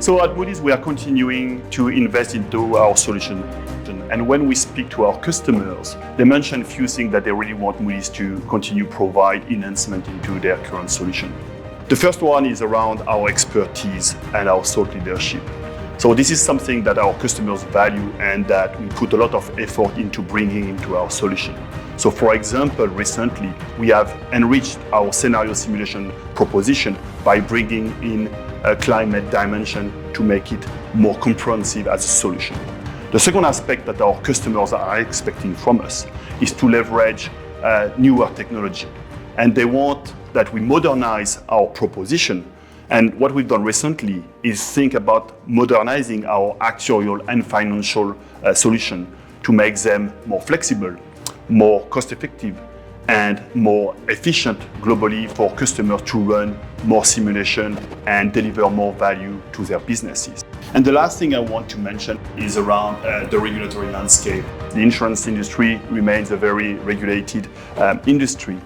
So at Moody's, we are continuing to invest into our solution. And when we speak to our customers, they mention a few things that they really want Moody's to continue provide enhancement into their current solution. The first one is around our expertise and our thought leadership. So this is something that our customers value and that we put a lot of effort into bringing into our solution. So for example, recently, we have enriched our scenario simulation proposition by bringing in a climate dimension to make it more comprehensive as a solution. The second aspect that our customers are expecting from us is to leverage newer technology. And they want that we modernize our proposition. And what we've done recently is think about modernizing our actuarial and financial solution to make them more flexible, more cost-effective, and more efficient globally for customers to run more simulation and deliver more value to their businesses. And the last thing I want to mention is around the regulatory landscape. The insurance industry remains a very regulated industry.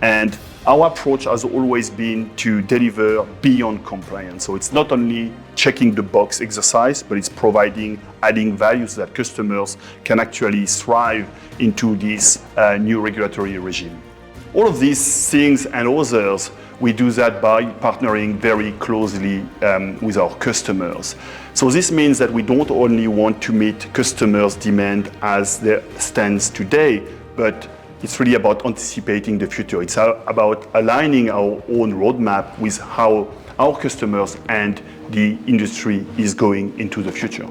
And our approach has always been to deliver beyond compliance. So it's not only checking the box exercise, but it's adding values that customers can actually thrive into this new regulatory regime. All of these things and others, we do that by partnering very closely with our customers. So this means that we don't only want to meet customers' demand as they stands today, but it's really about anticipating the future. It's about aligning our own roadmap with how our customers and the industry is going into the future.